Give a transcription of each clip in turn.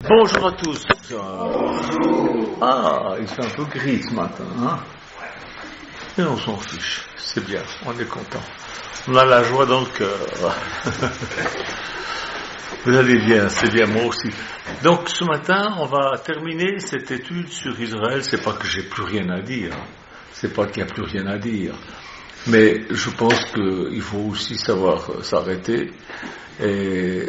Bonjour à tous. Il fait un peu gris ce matin, hein? Mais on s'en fiche, c'est bien, on est content. On a la joie dans le cœur. Vous allez bien, c'est bien, moi aussi. Donc ce matin, on va terminer cette étude sur Israël. C'est pas que j'ai plus rien à dire, c'est pas qu'il n'y a plus rien à dire, mais je pense qu'il faut aussi savoir s'arrêter. Et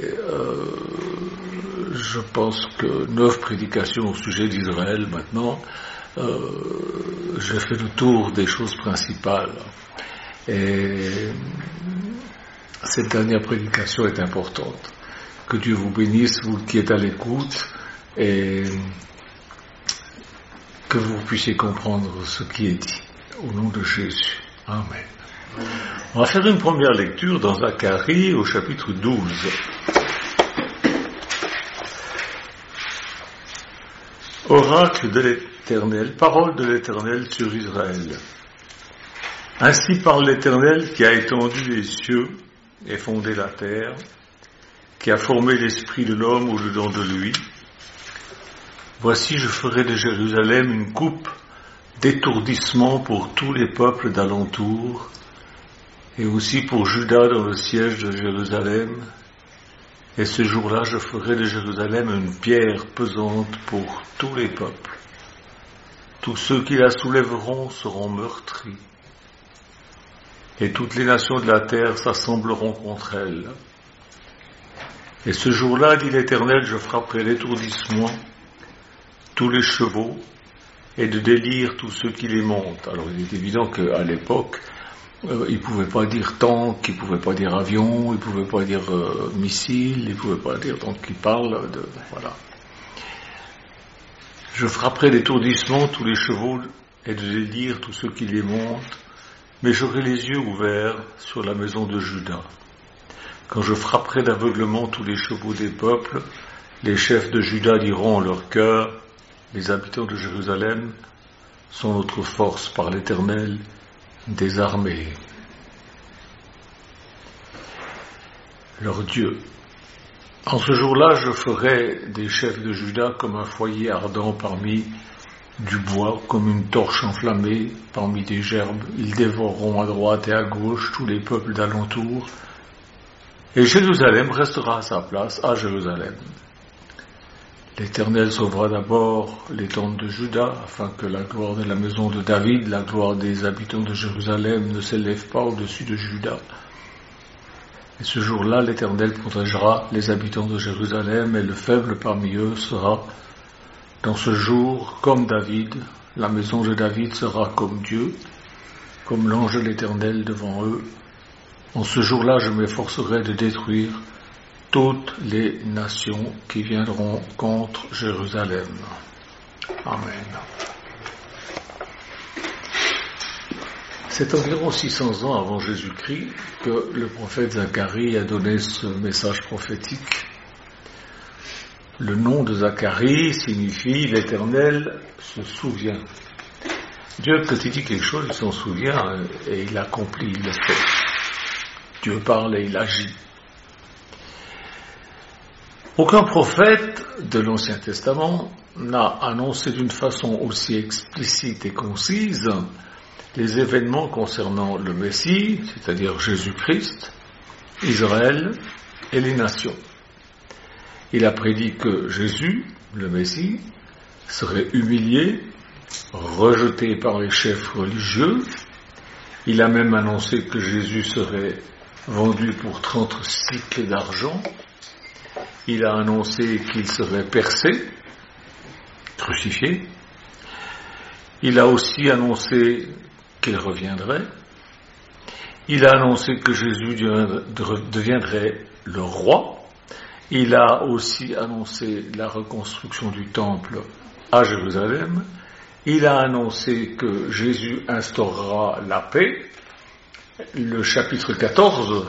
je pense que 9 prédications au sujet d'Israël maintenant, j'ai fait le tour des choses principales. Et cette dernière prédication est importante. Que Dieu vous bénisse, vous qui êtes à l'écoute, et que vous puissiez comprendre ce qui est dit. Au nom de Jésus. Amen. On va faire une première lecture dans Zacharie au chapitre 12. Oracle de l'Éternel, parole de l'Éternel sur Israël. Ainsi parle l'Éternel qui a étendu les cieux et fondé la terre, qui a formé l'esprit de l'homme au-dedans de lui. Voici, je ferai de Jérusalem une coupe d'étourdissement pour tous les peuples d'alentour, et aussi pour Juda dans le siège de Jérusalem. Et ce jour-là, je ferai de Jérusalem une pierre pesante pour tous les peuples. Tous ceux qui la soulèveront seront meurtris. Et toutes les nations de la terre s'assembleront contre elle. Et ce jour-là, dit l'Éternel, je frapperai l'étourdissement tous les chevaux et de délire tous ceux qui les montent. Alors il est évident qu'à l'époque, il ne pouvait pas dire tank, il ne pouvait pas dire avion, il ne pouvait pas dire missile, il ne pouvait pas dire, donc il parle de, voilà. Je frapperai d'étourdissement tous les chevaux et de délire tous ceux qui les montent, mais j'aurai les yeux ouverts sur la maison de Juda. Quand je frapperai d'aveuglement tous les chevaux des peuples, les chefs de Juda diront en leur cœur, les habitants de Jérusalem sont notre force par l'Éternel des armées. Leur Dieu. En ce jour-là, je ferai des chefs de Juda comme un foyer ardent parmi du bois, comme une torche enflammée parmi des gerbes. Ils dévoreront à droite et à gauche tous les peuples d'alentour, et Jérusalem restera à sa place, à Jérusalem. L'Éternel sauvera d'abord les tentes de Juda, afin que la gloire de la maison de David, la gloire des habitants de Jérusalem ne s'élève pas au-dessus de Juda. Et ce jour-là, l'Éternel protégera les habitants de Jérusalem, et le faible parmi eux sera, dans ce jour, comme David. La maison de David sera comme Dieu, comme l'ange de l'Éternel devant eux. En ce jour-là, je m'efforcerai de détruire toutes les nations qui viendront contre Jérusalem. Amen. C'est environ 600 ans avant Jésus-Christ que le prophète Zacharie a donné ce message prophétique. Le nom de Zacharie signifie « l'Éternel se souvient ». Dieu, quand il dit quelque chose, il s'en souvient et il accomplit, il le fait. Dieu parle et il agit. Aucun prophète de l'Ancien Testament n'a annoncé d'une façon aussi explicite et concise les événements concernant le Messie, c'est-à-dire Jésus-Christ, Israël et les nations. Il a prédit que Jésus, le Messie, serait humilié, rejeté par les chefs religieux. Il a même annoncé que Jésus serait vendu pour 30 cycles d'argent. Il a annoncé qu'il serait percé, crucifié. Il a aussi annoncé qu'il reviendrait. Il a annoncé que Jésus deviendrait le roi. Il a aussi annoncé la reconstruction du temple à Jérusalem. Il a annoncé que Jésus instaurera la paix. Le chapitre 14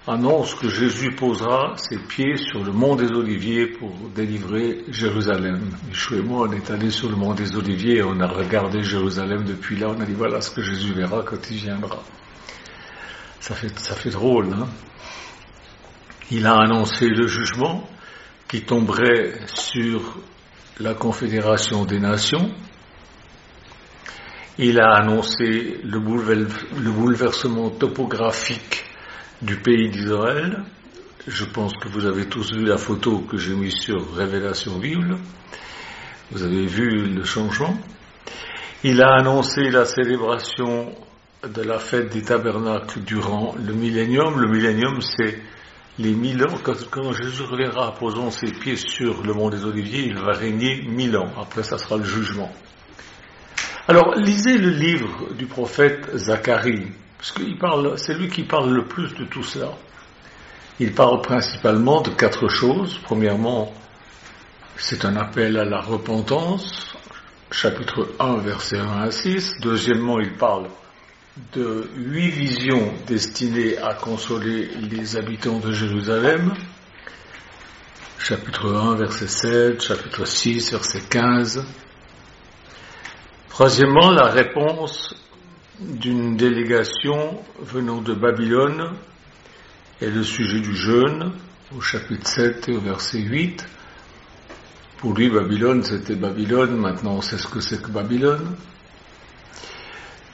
annonce que Jésus posera ses pieds sur le mont des Oliviers pour délivrer Jérusalem. Michou et moi, on est allés sur le mont des Oliviers et on a regardé Jérusalem depuis là. On a dit voilà ce que Jésus verra quand il viendra. Ça fait drôle, hein? Il a annoncé le jugement qui tomberait sur la Confédération des Nations. Il a annoncé le bouleversement topographique du pays d'Israël. Je pense que vous avez tous vu la photo que j'ai mise sur Révélation Bible. Vous avez vu le changement. Il a annoncé la célébration de la fête des tabernacles durant le millénium. Le millénium, c'est les 1000 ans. Quand Jésus reviendra, posant ses pieds sur le mont des Oliviers, il va régner 1000 ans. Après, ça sera le jugement. Alors, lisez le livre du prophète Zacharie, parce qu'il parle, c'est lui qui parle le plus de tout cela. Il parle principalement de 4 choses. Premièrement, c'est un appel à la repentance, chapitre 1, versets 1 à 6. Deuxièmement, il parle de 8 visions destinées à consoler les habitants de Jérusalem, chapitre 1, verset 7, chapitre 6, verset 15. Troisièmement, la réponse d'une délégation venant de Babylone et le sujet du jeûne, au chapitre 7 et au verset 8. Pour lui, Babylone, c'était Babylone, maintenant on sait ce que c'est que Babylone.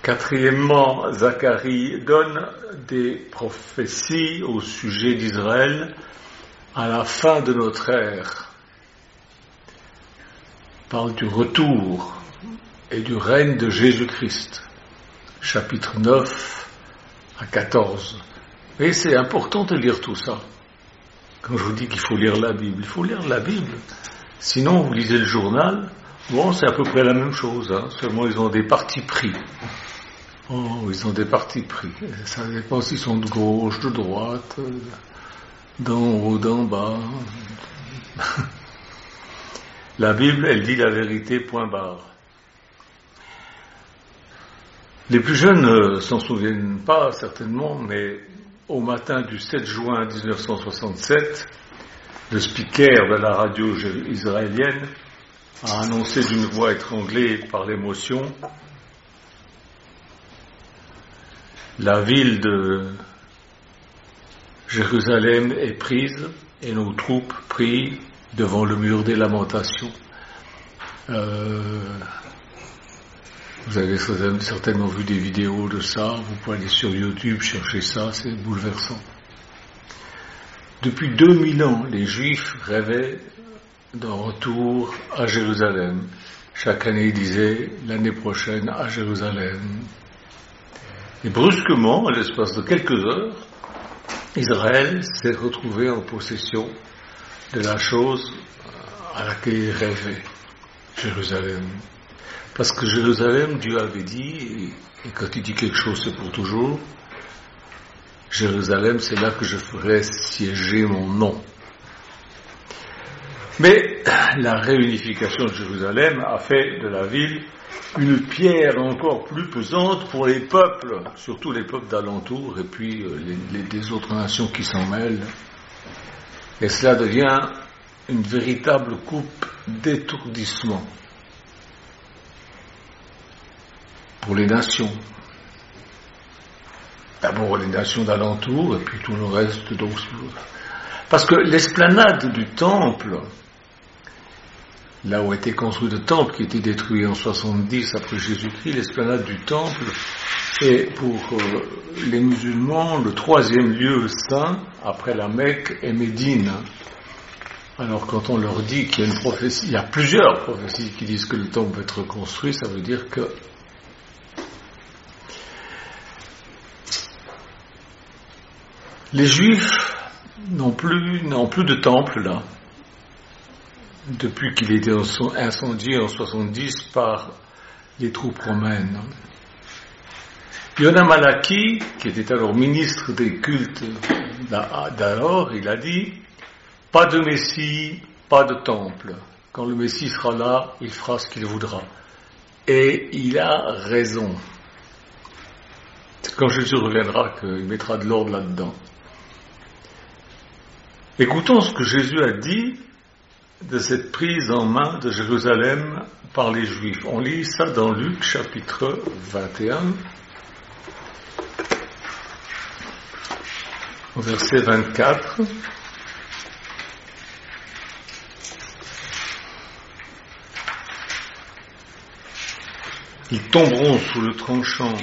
Quatrièmement, Zacharie donne des prophéties au sujet d'Israël à la fin de notre ère. Il parle du retour et du règne de Jésus-Christ, chapitre 9 à 14. Et c'est important de lire tout ça. Quand je vous dis qu'il faut lire la Bible, il faut lire la Bible. Sinon, vous lisez le journal, bon, c'est à peu près la même chose, hein, seulement ils ont des partis pris. Oh, ils ont des partis pris. Ça dépend s'ils sont de gauche, de droite, d'en haut, d'en bas. La Bible, elle dit la vérité, point barre. Les plus jeunes ne s'en souviennent pas, certainement, mais au matin du 7 juin 1967, le speaker de la radio israélienne a annoncé d'une voix étranglée par l'émotion: la ville de Jérusalem est prise et nos troupes prient devant le mur des lamentations. Vous avez certainement vu des vidéos de ça, vous pouvez aller sur YouTube chercher ça, c'est bouleversant. Depuis 2000 ans, les Juifs rêvaient d'un retour à Jérusalem. Chaque année, ils disaient l'année prochaine à Jérusalem. Et brusquement, à l'espace de quelques heures, Israël s'est retrouvé en possession de la chose à laquelle il rêvait, Jérusalem. Parce que Jérusalem, Dieu avait dit, et quand il dit quelque chose, c'est pour toujours, Jérusalem, c'est là que je ferai siéger mon nom. Mais la réunification de Jérusalem a fait de la ville une pierre encore plus pesante pour les peuples, surtout les peuples d'alentour, et puis les autres nations qui s'en mêlent. Et cela devient une véritable coupe d'étourdissement pour les nations. D'abord les nations d'alentour, et puis tout le reste d'autres. Parce que l'esplanade du temple, là où a été construit le temple, qui a été détruit en 70 après Jésus-Christ, l'esplanade du temple est pour les musulmans le 3e lieu saint après la Mecque et Médine. Alors quand on leur dit qu'il y a une prophétie, il y a plusieurs prophéties qui disent que le temple va être reconstruit, ça veut dire que les Juifs n'ont plus de temple là, depuis qu'il a été incendié en 70 par les troupes romaines. Yonah Malachi, qui était alors ministre des cultes d'alors, il a dit: pas de Messie, pas de temple. Quand le Messie sera là, il fera ce qu'il voudra. Et il a raison. C'est quand Jésus reviendra qu'il mettra de l'ordre là-dedans. Écoutons ce que Jésus a dit de cette prise en main de Jérusalem par les Juifs. On lit ça dans Luc chapitre 21, au verset 24. Ils tomberont sous le tranchant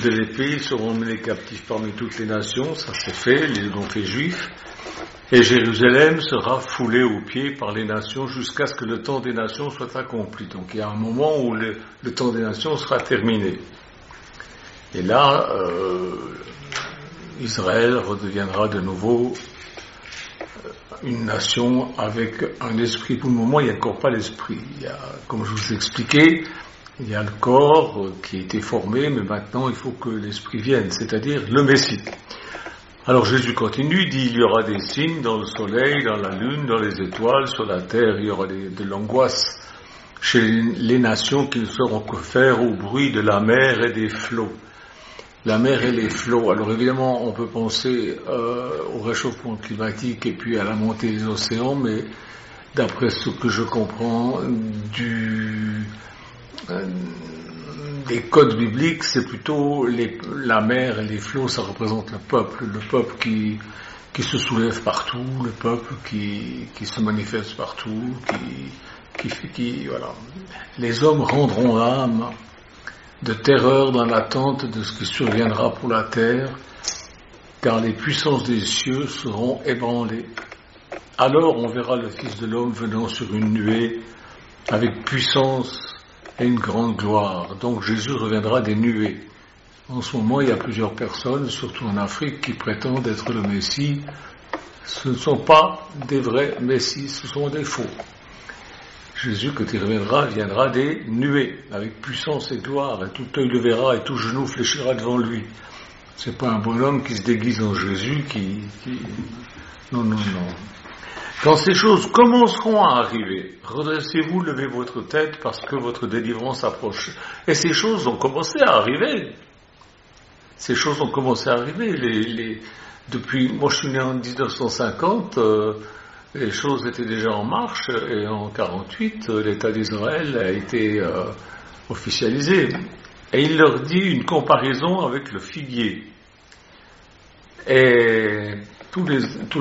de l'épée, ils seront menés captifs parmi toutes les nations, ça c'est fait, ils l'ont fait juifs, et Jérusalem sera foulée aux pieds par les nations jusqu'à ce que le temps des nations soit accompli. Donc il y a un moment où le temps des nations sera terminé. Et là, Israël redeviendra de nouveau une nation avec un esprit. Pour le moment, il n'y a encore pas l'esprit. Il y a, comme je vous ai expliqué, il y a le corps qui a été formé, mais maintenant il faut que l'esprit vienne, c'est-à-dire le Messie. Alors Jésus continue, dit il y aura des signes dans le soleil, dans la lune, dans les étoiles, sur la terre, il y aura de l'angoisse chez les nations qui ne sauront que faire au bruit de la mer et des flots. La mer et les flots. Alors évidemment, on peut penser au réchauffement climatique et puis à la montée des océans, mais d'après ce que je comprends des codes bibliques, c'est plutôt la mer et les flots, ça représente le peuple qui se soulève partout, le peuple qui se manifeste partout, voilà. Les hommes rendront âme de terreur dans l'attente de ce qui surviendra pour la terre, car les puissances des cieux seront ébranlées. Alors on verra le Fils de l'homme venant sur une nuée avec puissance et une grande gloire. Donc Jésus reviendra des nuées. En ce moment, il y a plusieurs personnes, surtout en Afrique, qui prétendent être le Messie. Ce ne sont pas des vrais Messies, ce sont des faux. Jésus, quand il reviendra, viendra des nuées, avec puissance et gloire, et tout œil le verra, et tout genou fléchira devant lui. C'est pas un bonhomme qui se déguise en Jésus, Non. Quand ces choses commenceront à arriver, redressez-vous, levez votre tête, parce que votre délivrance approche. Et ces choses ont commencé à arriver. Depuis, moi je suis né en 1950, les choses étaient déjà en marche, et en 1948, l'État d'Israël a été officialisé. Et il leur dit une comparaison avec le figuier. Et tous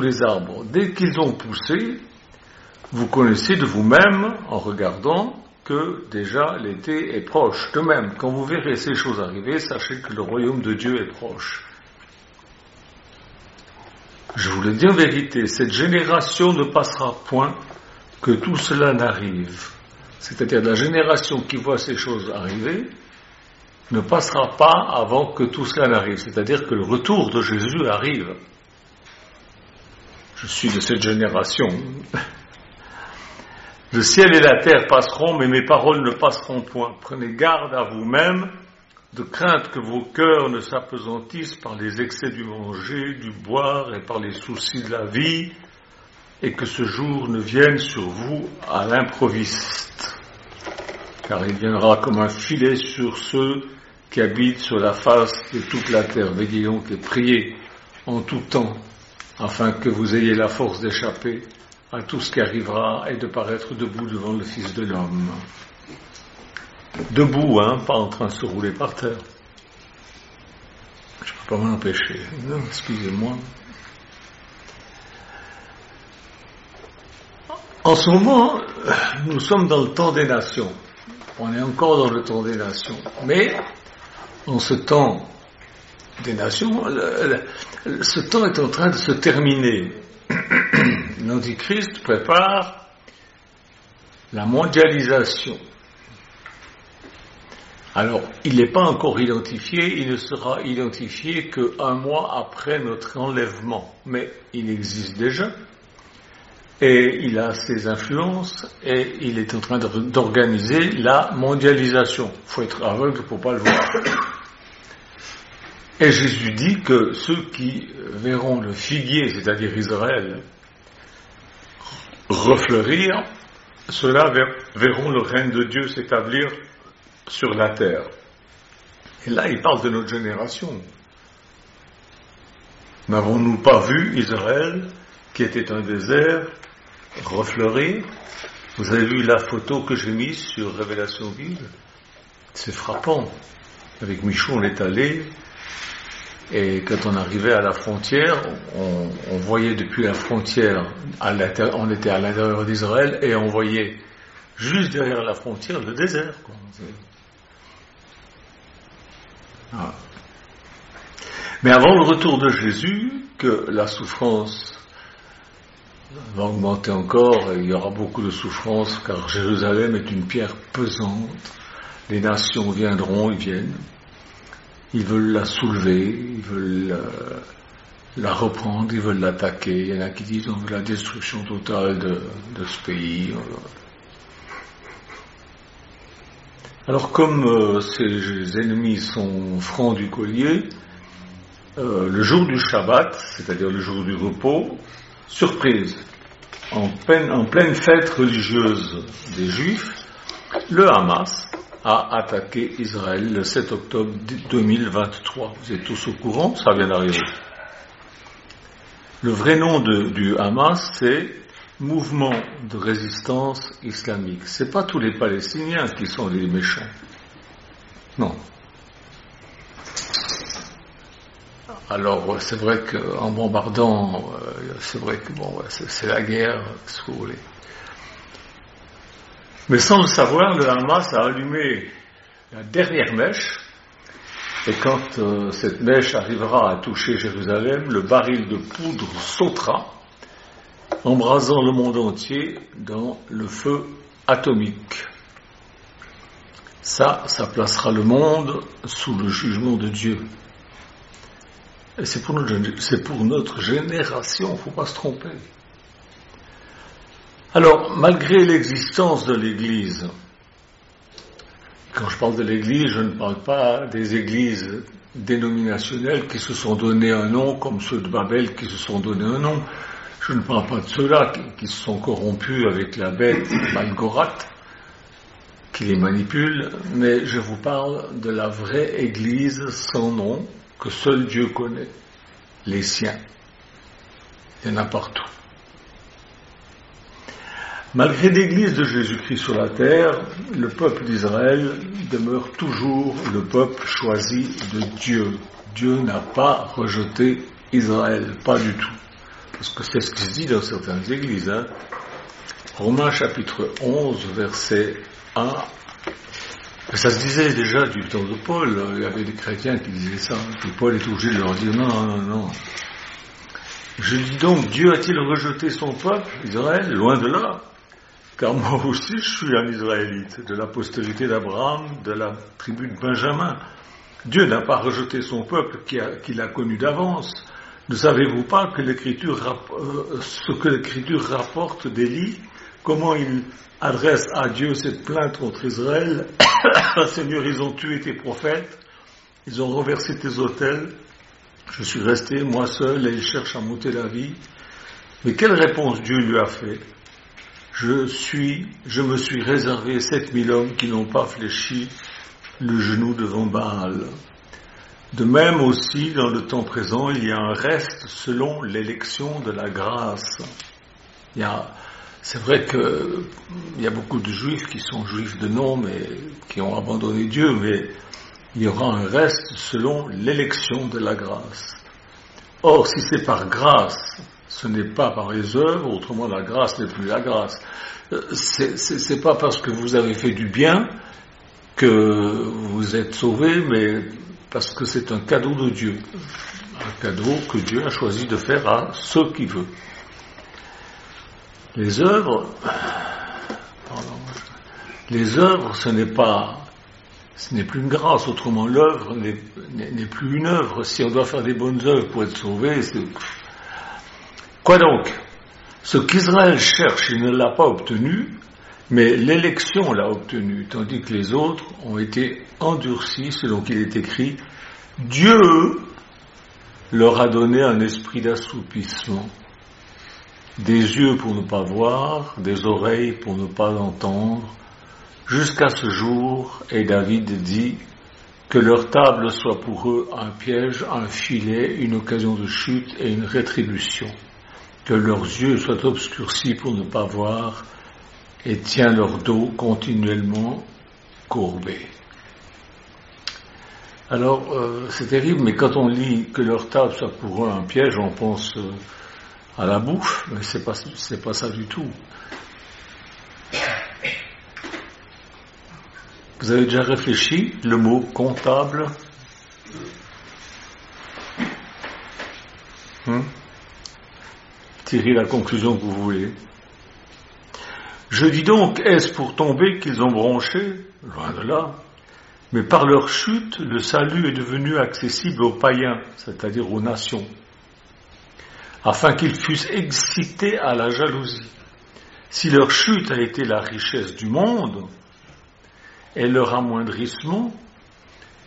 les arbres, dès qu'ils ont poussé, vous connaissez de vous-même, en regardant, que déjà l'été est proche. De même, quand vous verrez ces choses arriver, sachez que le royaume de Dieu est proche. Je vous le dis en vérité, cette génération ne passera point que tout cela n'arrive. C'est-à-dire la génération qui voit ces choses arriver ne passera pas avant que tout cela n'arrive. C'est-à-dire que le retour de Jésus arrive. Je suis de cette génération. Le ciel et la terre passeront, mais mes paroles ne passeront point. Prenez garde à vous-même, de crainte que vos cœurs ne s'apesantissent par les excès du manger, du boire et par les soucis de la vie, et que ce jour ne vienne sur vous à l'improviste. Car il viendra comme un filet sur ceux qui habitent sur la face de toute la terre. Veillez donc et priez en tout temps, afin que vous ayez la force d'échapper à tout ce qui arrivera et de paraître debout devant le Fils de l'homme. Debout, pas en train de se rouler par terre. Je ne peux pas m'en empêcher. Non, excusez-moi. En ce moment, nous sommes dans le temps des nations. On est encore dans le temps des nations. Mais, en ce temps des nations, ce temps est en train de se terminer. L'Antichrist prépare la mondialisation. Alors, il n'est pas encore identifié, il ne sera identifié qu'un mois après notre enlèvement. Mais il existe déjà, et il a ses influences, et il est en train d'organiser la mondialisation. Il faut être aveugle pour ne pas le voir. Et Jésus dit que ceux qui verront le figuier, c'est-à-dire Israël, refleurir, ceux-là verront le règne de Dieu s'établir sur la terre. Et là, il parle de notre génération. N'avons-nous pas vu Israël, qui était un désert, refleurir? Vous avez vu la photo que j'ai mise sur Révélation Ville? C'est frappant. Avec Michou, on est allé, et quand on arrivait à la frontière, on voyait depuis la frontière, on était à l'intérieur d'Israël, et on voyait juste derrière la frontière, le désert, quoi. Ah. Mais avant le retour de Jésus, que la souffrance va augmenter encore, et il y aura beaucoup de souffrance, car Jérusalem est une pierre pesante. Les nations viendront, ils viennent. Ils veulent la soulever, ils veulent la reprendre, ils veulent l'attaquer. Il y en a qui disent on veut la destruction totale de ce pays. Alors comme ces ennemis sont francs du collier, le jour du Shabbat, c'est-à-dire le jour du repos, surprise, en pleine fête religieuse des Juifs, le Hamas a attaqué Israël le 7 octobre 2023. Vous êtes tous au courant, ça vient d'arriver. Le vrai nom du Hamas, c'est Mouvement de résistance islamique. C'est pas tous les Palestiniens qui sont les méchants. Non. Alors, c'est vrai qu'en bombardant, c'est vrai que bon, c'est la guerre, ce que vous voulez. Mais sans le savoir, le Hamas a allumé la dernière mèche, et quand cette mèche arrivera à toucher Jérusalem, le baril de poudre sautera, embrasant le monde entier dans le feu atomique. Ça placera le monde sous le jugement de Dieu. Et c'est pour notre génération, il ne faut pas se tromper. Alors, malgré l'existence de l'Église, quand je parle de l'Église, je ne parle pas des églises dénominationnelles qui se sont donné un nom, comme ceux de Babel qui se sont donné un nom. Je ne parle pas de ceux-là qui se sont corrompus avec la bête Malgorat, qui les manipule, mais je vous parle de la vraie Église sans nom, que seul Dieu connaît, les siens. Il y en a partout. Malgré l'Église de Jésus-Christ sur la terre, le peuple d'Israël demeure toujours le peuple choisi de Dieu. Dieu n'a pas rejeté Israël, pas du tout. Parce que c'est ce qui se dit dans certaines églises. Romains chapitre 11, verset 1. Ça se disait déjà du temps de Paul. Il y avait des chrétiens qui disaient ça. Puis Paul est obligé de leur dire non. Je dis donc, Dieu a-t-il rejeté son peuple, Israël? Loin de là. Car moi aussi je suis un Israélite, de la postérité d'Abraham, de la tribu de Benjamin. Dieu n'a pas rejeté son peuple qu'il a connu d'avance. Ne savez-vous pas que ce que l'Écriture rapporte d'Élie, comment il adresse à Dieu cette plainte contre Israël? Seigneur, ils ont tué tes prophètes, ils ont renversé tes autels, je suis resté moi seul et ils cherchent à m'ôter la vie. Mais quelle réponse Dieu lui a fait? Je me suis réservé 7000 hommes qui n'ont pas fléchi le genou devant Baal. De même aussi, dans le temps présent, il y a un reste selon l'élection de la grâce. C'est vrai qu'il y a beaucoup de juifs qui sont juifs de nom, mais qui ont abandonné Dieu, mais il y aura un reste selon l'élection de la grâce. Or, si c'est par grâce, ce n'est pas par les œuvres, autrement la grâce n'est plus la grâce. C'est pas parce que vous avez fait du bien que vous êtes sauvés, mais parce que c'est un cadeau de Dieu. Un cadeau que Dieu a choisi de faire à ceux qu'il veut. Les œuvres, ce n'est plus une grâce, autrement l'œuvre n'est plus une œuvre. Si on doit faire des bonnes œuvres pour être sauvé, c'est... Quoi donc? Ce qu'Israël cherche, il ne l'a pas obtenu, mais l'élection l'a obtenu, tandis que les autres ont été endurcis, selon qu'il est écrit, Dieu leur a donné un esprit d'assoupissement, des yeux pour ne pas voir, des oreilles pour ne pas entendre, jusqu'à ce jour, et David dit, que leur table soit pour eux un piège, un filet, une occasion de chute et une rétribution, que leurs yeux soient obscurcis pour ne pas voir, et tient leur dos continuellement courbé. Alors, c'est terrible, mais quand on lit que leur table soit pour eux un piège, on pense à la bouffe, mais c'est pas ça du tout. Vous avez déjà réfléchi le mot comptable? Tirez la conclusion que vous voulez. Je dis donc, est-ce pour tomber qu'ils ont bronché? Loin de là. Mais par leur chute, le salut est devenu accessible aux païens, c'est-à-dire aux nations, afin qu'ils fussent excités à la jalousie. Si leur chute a été la richesse du monde et leur amoindrissement,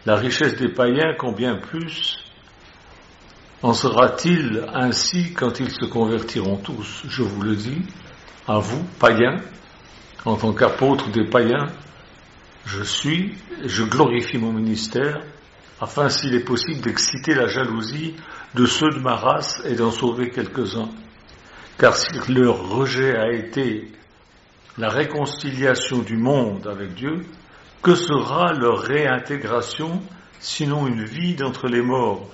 la richesse des païens, combien plus en sera-t-il ainsi quand ils se convertiront tous? Je vous le dis, à vous, païens, en tant qu'apôtre des païens, je glorifie mon ministère, afin, s'il est possible, d'exciter la jalousie de ceux de ma race et d'en sauver quelques-uns. Car si leur rejet a été la réconciliation du monde avec Dieu, que sera leur réintégration, sinon une vie d'entre les morts?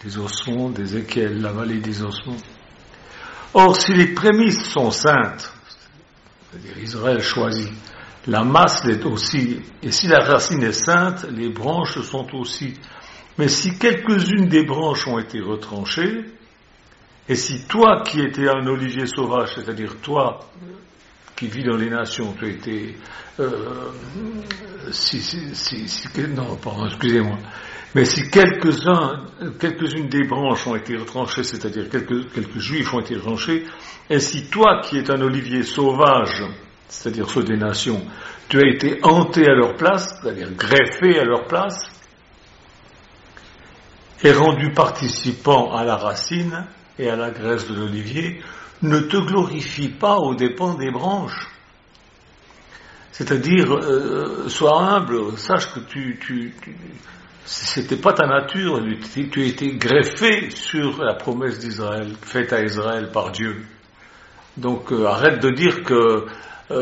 Des ossements, d'Ézéchiel, la vallée des ossements. Or, si les prémices sont saintes, c'est-à-dire Israël choisit, la masse l'est aussi, et si la racine est sainte, les branches sont aussi. Mais si quelques-unes des branches ont été retranchées, et si toi qui étais un olivier sauvage, c'est-à-dire toi qui vis dans les nations, tu as été... excusez-moi. Mais si quelques-unes des branches ont été retranchées, c'est-à-dire quelques juifs ont été retranchés, et si toi qui es un olivier sauvage, c'est-à-dire ceux des nations, tu as été hanté à leur place, c'est-à-dire greffé à leur place, et rendu participant à la racine et à la graisse de l'olivier, ne te glorifie pas aux dépens des branches. C'est-à-dire, sois humble, sache que c'était pas ta nature, tu as été greffé sur la promesse d'Israël, faite à Israël par Dieu. Donc arrête de dire que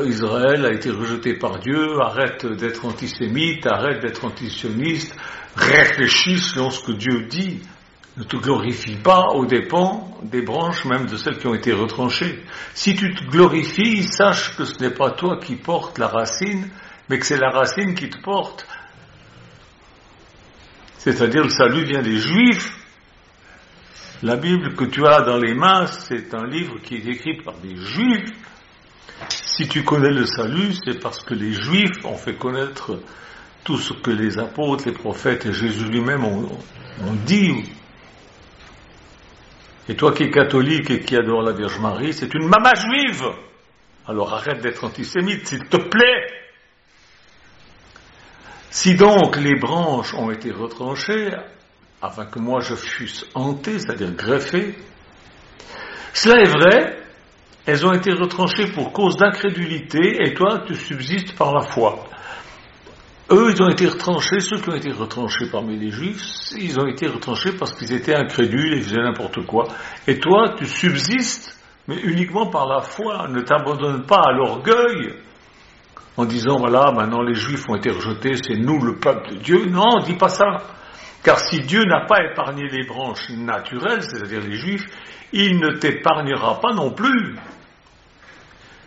Israël a été rejeté par Dieu, arrête d'être antisémite, arrête d'être antisioniste, réfléchis selon ce que Dieu dit. Ne te glorifie pas aux dépens des branches, même de celles qui ont été retranchées. Si tu te glorifies, sache que ce n'est pas toi qui portes la racine, mais que c'est la racine qui te porte. C'est-à-dire le salut vient des Juifs. La Bible que tu as dans les mains, c'est un livre qui est écrit par des Juifs. Si tu connais le salut, c'est parce que les Juifs ont fait connaître tout ce que les apôtres, les prophètes et Jésus lui-même ont dit. Et toi qui es catholique et qui adore la Vierge Marie, c'est une maman juive. Alors arrête d'être antisémite, s'il te plaît. Si donc les branches ont été retranchées, afin que moi je fusse hanté, c'est-à-dire greffé, cela est vrai, elles ont été retranchées pour cause d'incrédulité, et toi tu subsistes par la foi. Eux, ils ont été retranchés, ceux qui ont été retranchés parmi les Juifs, ils ont été retranchés parce qu'ils étaient incrédules et faisaient n'importe quoi. Et toi, tu subsistes, mais uniquement par la foi. Ne t'abandonne pas à l'orgueil en disant, voilà, maintenant les Juifs ont été rejetés, c'est nous le peuple de Dieu. Non, dis pas ça. Car si Dieu n'a pas épargné les branches naturelles, c'est-à-dire les Juifs, il ne t'épargnera pas non plus.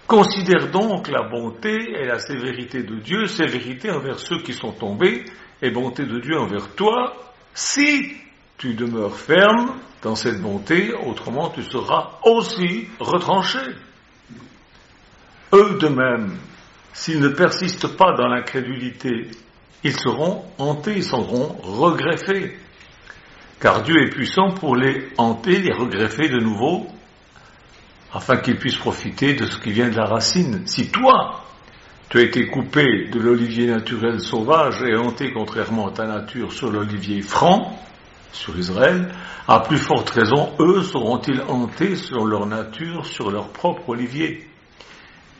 Considère donc la bonté et la sévérité de Dieu, sévérité envers ceux qui sont tombés, et bonté de Dieu envers toi, si tu demeures ferme dans cette bonté, autrement tu seras aussi retranché. Eux de même, s'ils ne persistent pas dans l'incrédulité, ils seront hantés, ils seront regreffés. Car Dieu est puissant pour les hanter, les regreffer de nouveau, afin qu'ils puissent profiter de ce qui vient de la racine. Si toi, tu as été coupé de l'olivier naturel sauvage et hanté contrairement à ta nature sur l'olivier franc, sur Israël, à plus forte raison, eux seront-ils hantés sur leur nature, sur leur propre olivier.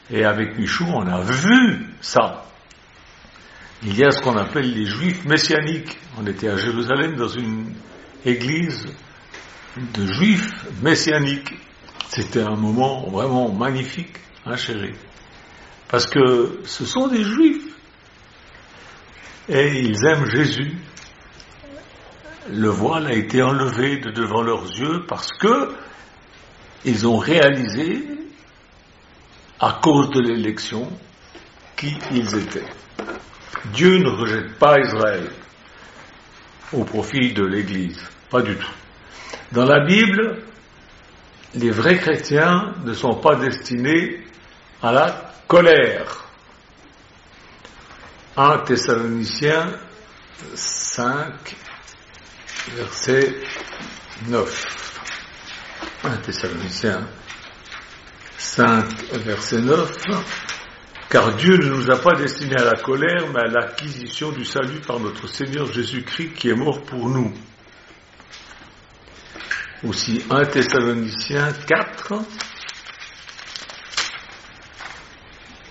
Et avec Michou, on a vu ça. Il y a ce qu'on appelle les Juifs messianiques. On était à Jérusalem dans une église de Juifs messianiques. C'était un moment vraiment magnifique, hein, chérie. Parce que ce sont des Juifs. Et ils aiment Jésus. Le voile a été enlevé de devant leurs yeux parce que ils ont réalisé, à cause de l'élection, qui ils étaient. Dieu ne rejette pas Israël au profit de l'Église, pas du tout. Dans la Bible, les vrais chrétiens ne sont pas destinés à la colère. 1 Thessaloniciens 5, verset 9. 1 Thessaloniciens 5, verset 9. Car Dieu ne nous a pas destinés à la colère, mais à l'acquisition du salut par notre Seigneur Jésus-Christ qui est mort pour nous. Aussi 1 Thessaloniciens 4,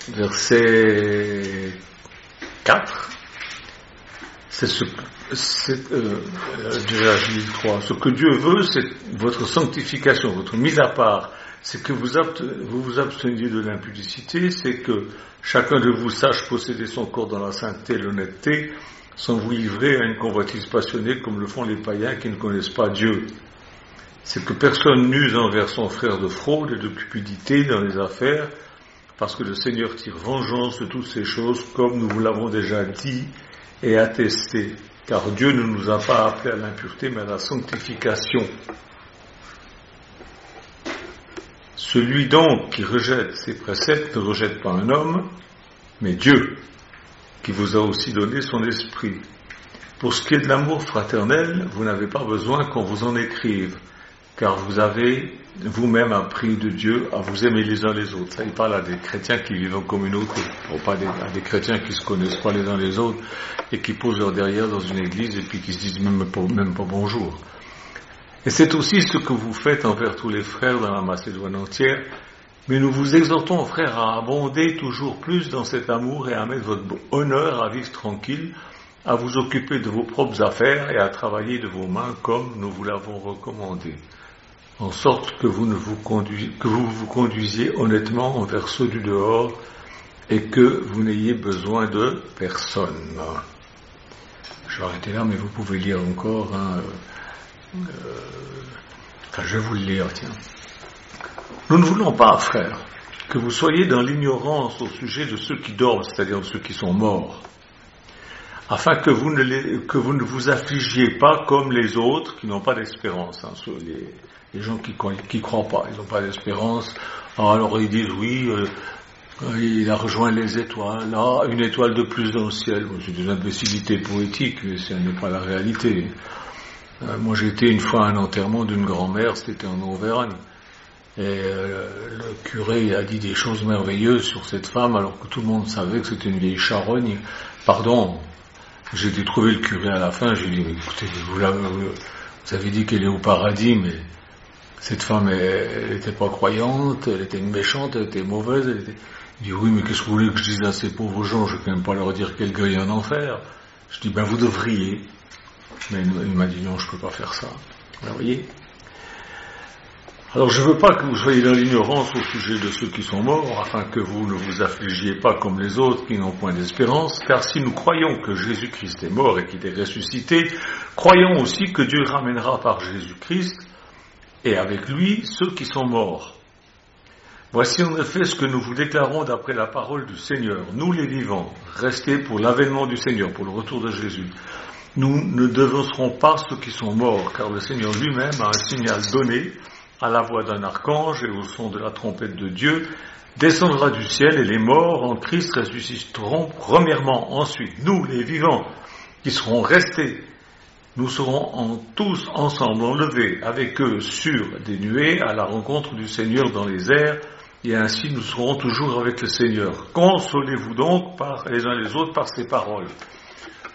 verset 4. Déjà je lis le 3. Ce que Dieu veut, c'est votre sanctification, votre mise à part. C'est que vous vous absteniez de l'impudicité, c'est que chacun de vous sache posséder son corps dans la sainteté et l'honnêteté, sans vous livrer à une convoitise passionnée comme le font les païens qui ne connaissent pas Dieu. C'est que personne n'use envers son frère de fraude et de cupidité dans les affaires, parce que le Seigneur tire vengeance de toutes ces choses, comme nous vous l'avons déjà dit et attesté. Car Dieu ne nous a pas appelés à l'impureté, mais à la sanctification. Celui donc qui rejette ses préceptes ne rejette pas un homme, mais Dieu, qui vous a aussi donné son esprit. Pour ce qui est de l'amour fraternel, vous n'avez pas besoin qu'on vous en écrive, car vous avez vous-même appris de Dieu à vous aimer les uns les autres. Ça, il parle à des chrétiens qui vivent en communauté, pas à des chrétiens qui se connaissent pas les uns les autres et qui posent leur derrière dans une église et puis qui se disent même pas bonjour. Et c'est aussi ce que vous faites envers tous les frères dans la Macédoine entière, mais nous vous exhortons, frères, à abonder toujours plus dans cet amour et à mettre votre honneur à vivre tranquille, à vous occuper de vos propres affaires et à travailler de vos mains comme nous vous l'avons recommandé, en sorte que vous vous conduisiez honnêtement envers ceux du dehors et que vous n'ayez besoin de personne. Je vais arrêter là, mais vous pouvez lire encore. Je vais vous le lire, tiens. Nous ne voulons pas, frères, que vous soyez dans l'ignorance au sujet de ceux qui dorment, c'est-à-dire de ceux qui sont morts, afin que vous ne vous affligiez pas comme les autres qui n'ont pas d'espérance. Les gens qui croient pas, ils n'ont pas d'espérance. Alors ils disent oui, il a rejoint les étoiles, là, une étoile de plus dans le ciel. C'est des imbécilités poétiques, mais ce n'est pas la réalité. Moi j'ai été une fois à un enterrement d'une grand-mère, c'était en Auvergne, et le curé a dit des choses merveilleuses sur cette femme alors que tout le monde savait que c'était une vieille charogne. Pardon, j'ai été trouver le curé à la fin, j'ai dit écoutez, vous avez dit qu'elle est au paradis, mais cette femme elle n'était pas croyante, elle était une méchante, elle était mauvaise, il dit oui mais qu'est-ce que vous voulez que je dise à ces pauvres gens, je ne vais quand même pas leur dire qu'elle gueule en enfer. Je dis vous devriez. Mais il m'a dit non, je ne peux pas faire ça. Vous voyez ? Alors je ne veux pas que vous soyez dans l'ignorance au sujet de ceux qui sont morts, afin que vous ne vous affligiez pas comme les autres qui n'ont point d'espérance, car si nous croyons que Jésus-Christ est mort et qu'il est ressuscité, croyons aussi que Dieu ramènera par Jésus-Christ et avec lui ceux qui sont morts. Voici en effet ce que nous vous déclarons d'après la parole du Seigneur. Nous les vivants, restés pour l'avènement du Seigneur, pour le retour de Jésus. Nous ne devancerons pas ceux qui sont morts, car le Seigneur lui-même a un signal donné, à la voix d'un archange et au son de la trompette de Dieu, descendra du ciel et les morts en Christ ressusciteront premièrement. Ensuite, nous, les vivants, qui serons restés, nous serons tous ensemble enlevés avec eux sur des nuées à la rencontre du Seigneur dans les airs, et ainsi nous serons toujours avec le Seigneur. Consolez-vous donc les uns les autres par ces paroles.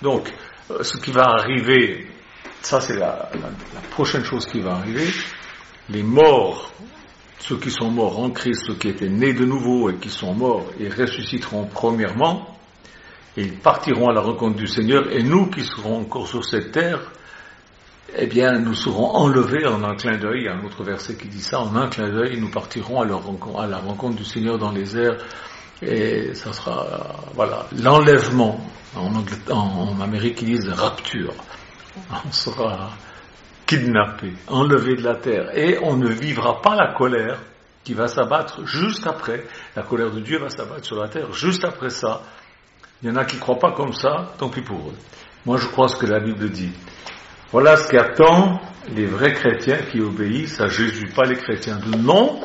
Donc, ce qui va arriver, ça c'est la prochaine chose qui va arriver, les morts, ceux qui sont morts en Christ, ceux qui étaient nés de nouveau et qui sont morts, ils ressusciteront premièrement, et ils partiront à la rencontre du Seigneur, et nous qui serons encore sur cette terre, eh bien nous serons enlevés en un clin d'œil. Il y a un autre verset qui dit ça, en un clin d'œil, nous partirons à la rencontre du Seigneur dans les airs, et ça sera, l'enlèvement. En Amérique, ils disent rapture. On sera kidnappé, enlevé de la terre. Et on ne vivra pas la colère qui va s'abattre juste après. La colère de Dieu va s'abattre sur la terre juste après ça. Il y en a qui ne croient pas comme ça, tant pis pour eux. Moi, je crois ce que la Bible dit. Voilà ce qui attend les vrais chrétiens qui obéissent à Jésus, pas les chrétiens de nom,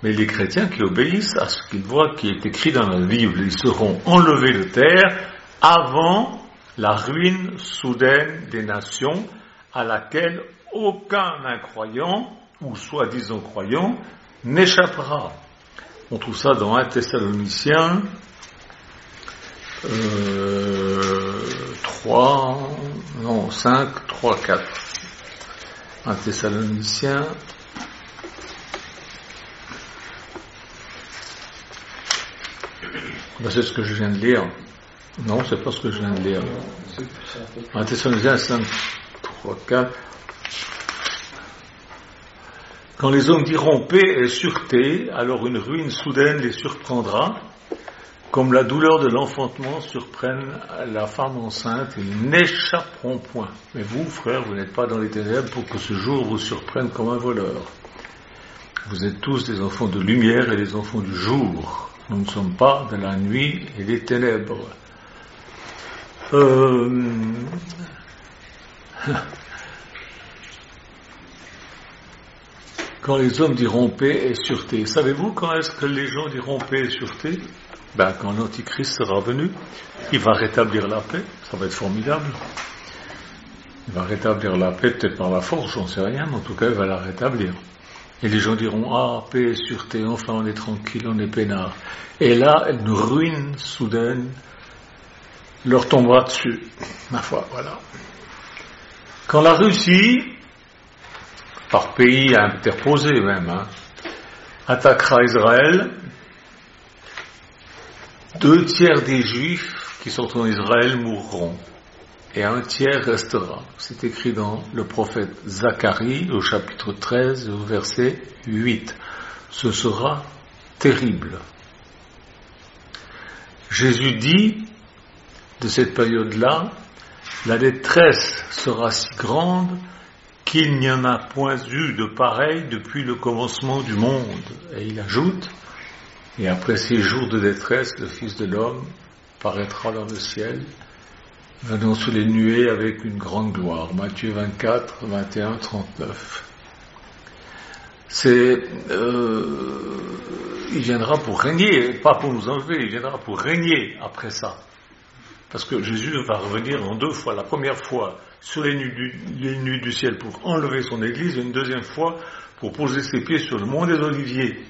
mais les chrétiens qui obéissent à ce qu'ils voient qui est écrit dans la Bible. Ils seront enlevés de terre avant la ruine soudaine des nations à laquelle aucun incroyant, ou soi-disant croyant, n'échappera. On trouve ça dans 1 Thessaloniciens 5, 3, 4. 1 Thessaloniciens c'est ce que je viens de lire. Non, c'est pas ce que je viens de lire. 1 Thessaloniciens 5, 3, 4. Quand les hommes diront paix et sûreté, alors une ruine soudaine les surprendra, comme la douleur de l'enfantement surprenne la femme enceinte, et ils n'échapperont point. Mais vous, frères, vous n'êtes pas dans les ténèbres pour que ce jour vous surprenne comme un voleur. Vous êtes tous des enfants de lumière et des enfants du jour. Nous ne sommes pas de la nuit et des ténèbres. Quand les hommes diront paix et sûreté. Savez-vous quand est-ce que les gens diront paix et sûreté? Quand l'Antichrist sera venu, il va rétablir la paix, ça va être formidable. Il va rétablir la paix, peut-être par la force, j'en sais rien, mais en tout cas il va la rétablir. Et les gens diront, ah, paix et sûreté, enfin on est tranquille, on est peinard. Et là, une ruine soudaine leur tombera dessus. Ma foi, voilà. Quand la Russie, par pays interposé même, attaquera Israël, 2/3 des Juifs qui sont en Israël mourront, et 1/3 restera. C'est écrit dans le prophète Zacharie, au chapitre 13, au verset 8. Ce sera terrible. Jésus dit, de cette période-là, la détresse sera si grande qu'il n'y en a point eu de pareil depuis le commencement du monde. Et il ajoute, et après ces jours de détresse, le Fils de l'homme paraîtra dans le ciel, venant sous les nuées avec une grande gloire. Matthieu 24, 21, 39. Il viendra pour régner, pas pour nous enlever, il viendra pour régner après ça. Parce que Jésus va revenir en 2 fois. La première fois sur les nuées du ciel pour enlever son église, et une deuxième fois pour poser ses pieds sur le mont des Oliviers.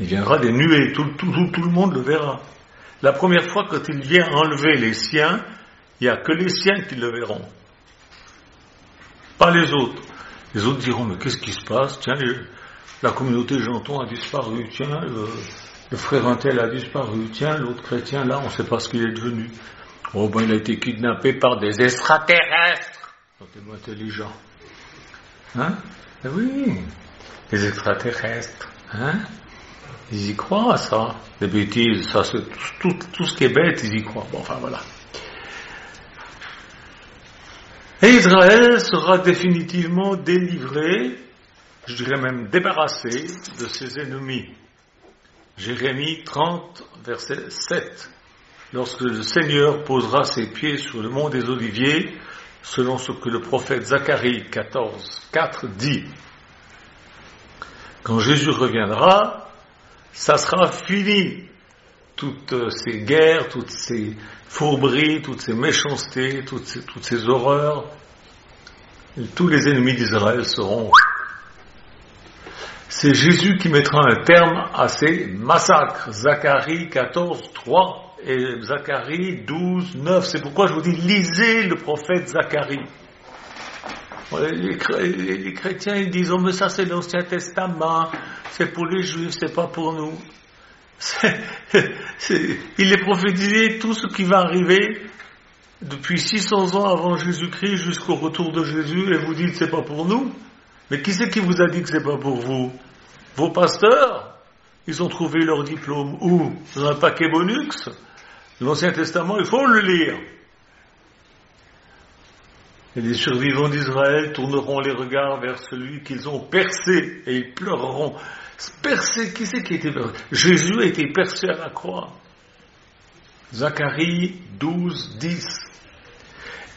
Il viendra des nuées, tout le monde le verra. La première fois, quand il vient enlever les siens, il n'y a que les siens qui le verront. Pas les autres. Les autres diront, mais qu'est-ce qui se passe? Tiens, la communauté Janton a disparu. Tiens, le frère Untel a disparu. Tiens, l'autre chrétien, là, on ne sait pas ce qu'il est devenu. Oh, il a été kidnappé par des extraterrestres. Sont-ils intelligents? Eh oui, les extraterrestres. Ils y croient à ça. Des bêtises, ça, c'est tout ce qui est bête, ils y croient. Bon, enfin, voilà. Et Israël sera définitivement délivré, je dirais même débarrassé de ses ennemis. Jérémie 30, verset 7. Lorsque le Seigneur posera ses pieds sur le mont des Oliviers, selon ce que le prophète Zacharie 14, 4 dit. Quand Jésus reviendra, ça sera fini. Toutes ces guerres, toutes ces fourberies, toutes ces méchancetés, toutes ces horreurs, et tous les ennemis d'Israël seront... C'est Jésus qui mettra un terme à ces massacres. Zacharie 14, 3 et Zacharie 12, 9. C'est pourquoi je vous dis, lisez le prophète Zacharie. Les chrétiens, ils disent, oh mais ça c'est l'Ancien Testament, c'est pour les Juifs, c'est pas pour nous. Il est prophétisé tout ce qui va arriver depuis 600 ans avant Jésus-Christ jusqu'au retour de Jésus, et vous dites c'est pas pour nous. Mais qui c'est qui vous a dit que c'est pas pour vous? Vos pasteurs? Ils ont trouvé leur diplôme où? Dans un paquet Bonux? L'Ancien Testament, il faut le lire. Et les survivants d'Israël tourneront les regards vers celui qu'ils ont percé, et ils pleureront. Percé, qui c'est qui a été percé? Jésus a été percé à la croix. Zacharie 12, 10.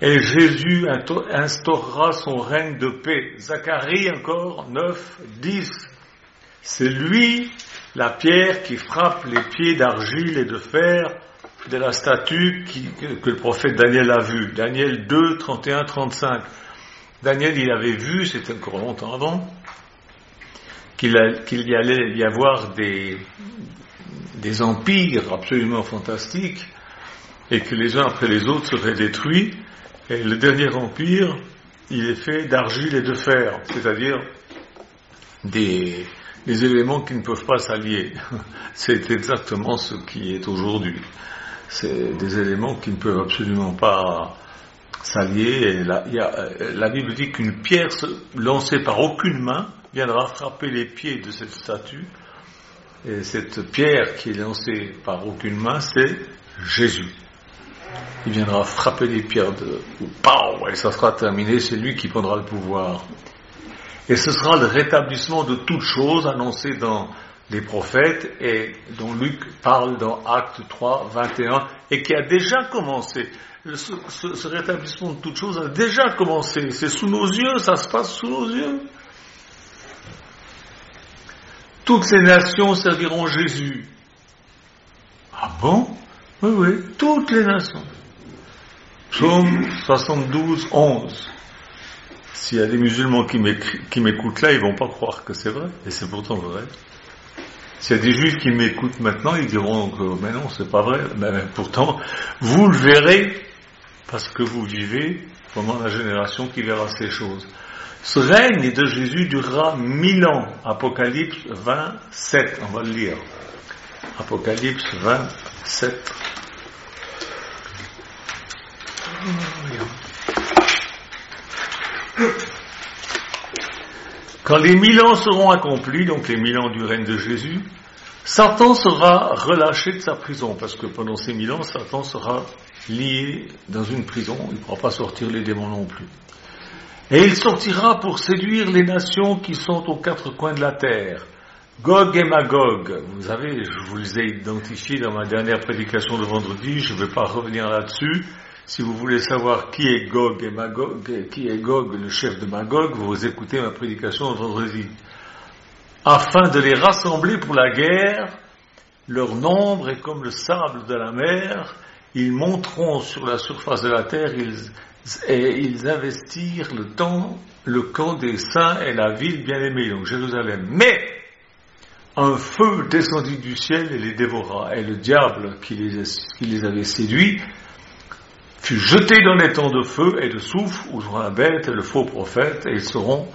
Et Jésus instaurera son règne de paix. Zacharie encore 9, 10. C'est lui, la pierre qui frappe les pieds d'argile et de fer de la statue que le prophète Daniel a vue. Daniel 2, 31, 35. Daniel, il avait vu, c'était encore longtemps avant, qu'il y allait y avoir des empires absolument fantastiques et que les uns après les autres seraient détruits. Et le dernier empire, il est fait d'argile et de fer, c'est-à-dire des éléments qui ne peuvent pas s'allier. C'est exactement ce qui est aujourd'hui. C'est des éléments qui ne peuvent absolument pas s'allier. Et la Bible dit qu'une pierre lancée par aucune main viendra frapper les pieds de cette statue. Et cette pierre qui est lancée par aucune main, c'est Jésus. Il viendra frapper les pierres et ça sera terminé, c'est lui qui prendra le pouvoir. Et ce sera le rétablissement de toutes choses annoncées dans les prophètes et dont Luc parle dans Actes 3, 21 et qui a déjà commencé. Ce rétablissement de toutes choses a déjà commencé. C'est sous nos yeux, ça se passe sous nos yeux. Toutes ces nations serviront Jésus. Ah bon? Oui, toutes les nations. Psaume 72, 11. S'il y a des musulmans qui m'écoutent là, ils vont pas croire que c'est vrai, et c'est pourtant vrai. S'il y a des juifs qui m'écoutent maintenant, ils diront que mais non, c'est pas vrai. Mais pourtant, vous le verrez, parce que vous vivez pendant la génération qui verra ces choses. Ce règne de Jésus durera 1000 ans. Apocalypse 27, on va le lire. Apocalypse 27. Quand les 1000 ans seront accomplis, donc les 1000 ans du règne de Jésus, Satan sera relâché de sa prison, parce que pendant ces 1000 ans, Satan sera lié dans une prison, il ne pourra pas sortir, les démons non plus. Et il sortira pour séduire les nations qui sont aux quatre coins de la terre. Gog et Magog, vous savez, je vous les ai identifiés dans ma dernière prédication de vendredi, je ne vais pas revenir là-dessus. Si vous voulez savoir qui est Gog et Magog, qui est Gog, le chef de Magog, vous écoutez ma prédication de vendredi. Afin de les rassembler pour la guerre, leur nombre est comme le sable de la mer, ils monteront sur la surface de la terre, ils investirent le camp des saints et la ville bien-aimée, donc Jérusalem. Mais un feu descendit du ciel et les dévora, et le diable qui les avait séduits fut jeté dans les temps de feu et de soufre, où sera la bête et le faux prophète, et ils seront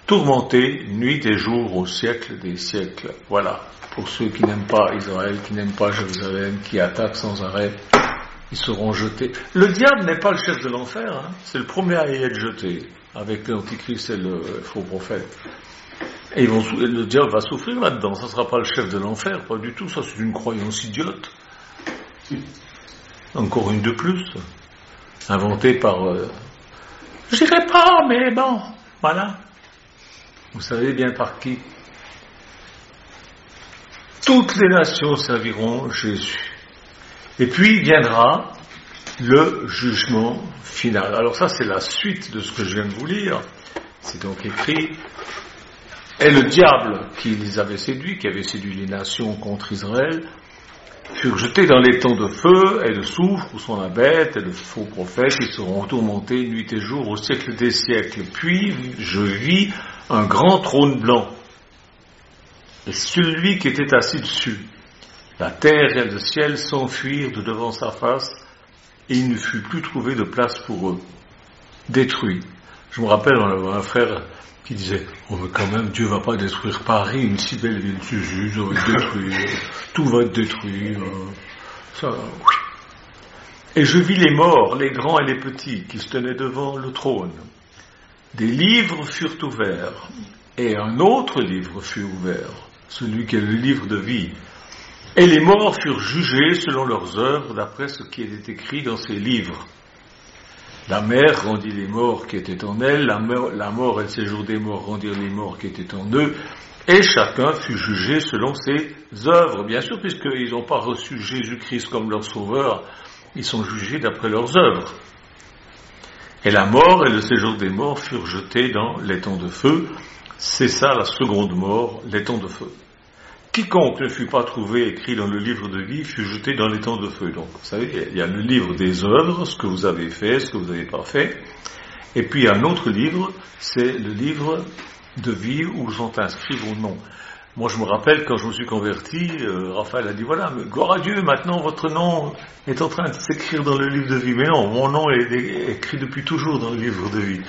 tourmentés nuit et jour au siècle des siècles. Voilà, pour ceux qui n'aiment pas Israël, qui n'aiment pas Jérusalem, qui attaquent sans arrêt, ils seront jetés. Le diable n'est pas le chef de l'enfer, c'est le premier à y être jeté, avec l'antichrist et le faux prophète. Et le diable va souffrir là-dedans, ça ne sera pas le chef de l'enfer, pas du tout, ça c'est une croyance idiote. Encore une de plus, inventée par... Je dirais pas, mais bon, voilà. Vous savez bien par qui. Toutes les nations serviront Jésus. Et puis viendra le jugement final. Alors ça, c'est la suite de ce que je viens de vous lire. C'est donc écrit, et le diable qui les avait séduits, qui avait séduit les nations contre Israël, furent jetés dans les temps de feu et de soufre, où sont la bête et le faux prophète, ils seront tourmentés nuit et jour au siècle des siècles. Puis je vis un grand trône blanc, et celui qui était assis dessus. La terre et le ciel s'enfuirent de devant sa face, et il ne fut plus trouvé de place pour eux. Détruits. Je me rappelle, on avait un frère qui disait, oh mais quand même, Dieu va pas détruire Paris, une si belle ville, ça va être détruit, tout va être détruit, ça, oui. Et je vis les morts, les grands et les petits, qui se tenaient devant le trône. Des livres furent ouverts, et un autre livre fut ouvert, celui qui est le livre de vie. Et les morts furent jugés selon leurs œuvres, d'après ce qui était écrit dans ces livres. La mer rendit les morts qui étaient en elle, la mort et le séjour des morts rendirent les morts qui étaient en eux, Et chacun fut jugé selon ses œuvres. Bien sûr, puisqu'ils n'ont pas reçu Jésus-Christ comme leur sauveur, ils sont jugés d'après leurs œuvres. Et la mort et le séjour des morts furent jetés dans l'étang de feu. C'est ça la seconde mort, l'étang de feu. Quiconque ne fut pas trouvé écrit dans le livre de vie fut jeté dans l'étang de feu. Donc, vous savez, il y a le livre des œuvres, ce que vous avez fait, ce que vous n'avez pas fait. Et puis, un autre livre, c'est le livre de vie où sont inscrits vos noms. Moi, je me rappelle, quand je me suis converti, Raphaël a dit, voilà, mais gloire à Dieu, maintenant votre nom est en train de s'écrire dans le livre de vie. Mais non, mon nom est écrit depuis toujours dans le livre de vie.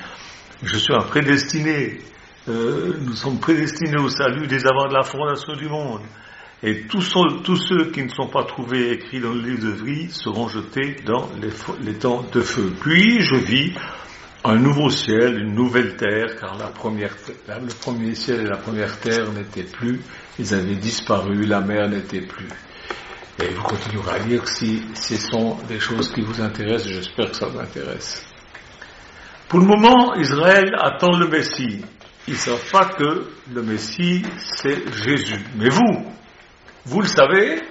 Je suis un prédestiné. Nous sommes prédestinés au salut dès avant de la fondation du monde. Et tous ceux qui ne sont pas trouvés écrits dans le livre de vie seront jetés dans l'étang de feu. Puis je vis un nouveau ciel, une nouvelle terre, car le premier ciel et la première terre n'étaient plus, ils avaient disparu, la mer n'était plus. Et vous continuerez à lire si ce sont des choses qui vous intéressent, j'espère que ça vous intéresse. Pour le moment, Israël attend le Messie. Ils ne savent pas que le Messie, c'est Jésus. Mais vous le savez,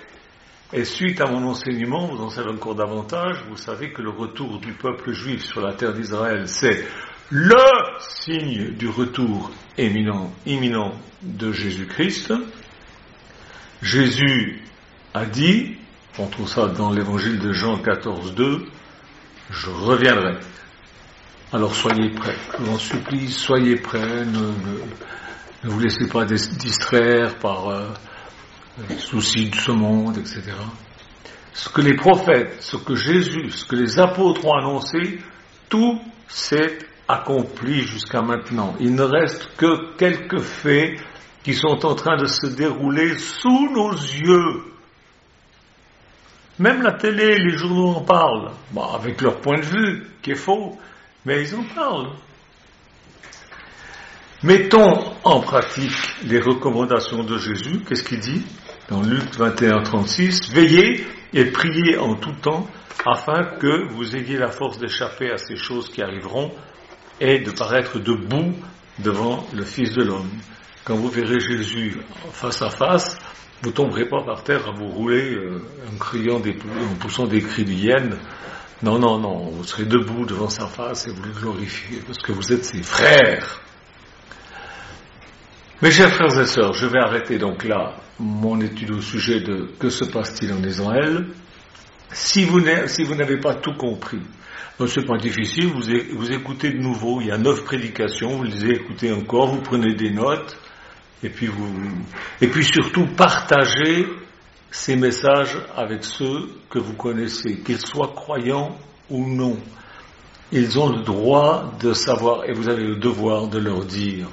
et suite à mon enseignement, vous en savez encore davantage, vous savez que le retour du peuple juif sur la terre d'Israël, c'est le signe du retour imminent de Jésus-Christ. Jésus a dit, on trouve ça dans l'évangile de Jean 14:2, « Je reviendrai ». Alors soyez prêts, je vous en supplie, soyez prêts, ne vous laissez pas distraire par soucis de ce monde, etc. Ce que les prophètes, ce que Jésus, ce que les apôtres ont annoncé, tout s'est accompli jusqu'à maintenant. Il ne reste que quelques faits qui sont en train de se dérouler sous nos yeux. Même la télé, les journaux en parlent, avec leur point de vue, qui est faux. Mais ils en parlent. Mettons en pratique les recommandations de Jésus. Qu'est-ce qu'il dit dans Luc 21:36 ? Veillez et priez en tout temps afin que vous ayez la force d'échapper à ces choses qui arriveront et de paraître debout devant le Fils de l'homme. Quand vous verrez Jésus face à face, vous ne tomberez pas par terre à vous rouler en poussant des cris d'hyène. Non, vous serez debout devant sa face et vous le glorifiez, parce que vous êtes ses frères. Mes chers frères et sœurs, je vais arrêter donc là mon étude au sujet de que se passe-t-il en Israël. Si vous n'avez pas tout compris, c'est pas difficile, vous écoutez de nouveau, il y a 9 prédications, vous les écoutez encore, vous prenez des notes, et puis surtout partagez ces messages avec ceux que vous connaissez, qu'ils soient croyants ou non. Ils ont le droit de savoir, et vous avez le devoir de leur dire.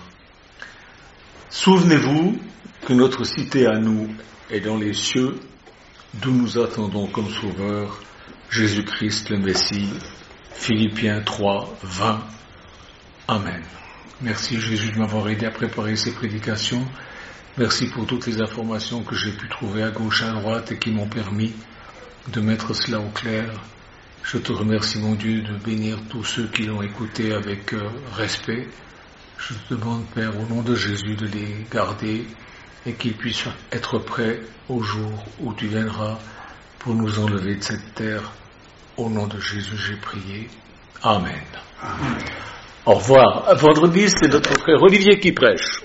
Souvenez-vous que notre cité à nous est dans les cieux, d'où nous attendons comme sauveur Jésus-Christ le Messie. Philippiens 3:20. Amen. Merci Jésus de m'avoir aidé à préparer ces prédications. Merci pour toutes les informations que j'ai pu trouver à gauche, à droite et qui m'ont permis de mettre cela au clair. Je te remercie, mon Dieu, de bénir tous ceux qui l'ont écouté avec respect. Je te demande, Père, au nom de Jésus, de les garder et qu'ils puissent être prêts au jour où tu viendras pour nous enlever de cette terre. Au nom de Jésus, j'ai prié. Amen. Au revoir. Vendredi, c'est notre frère Olivier qui prêche.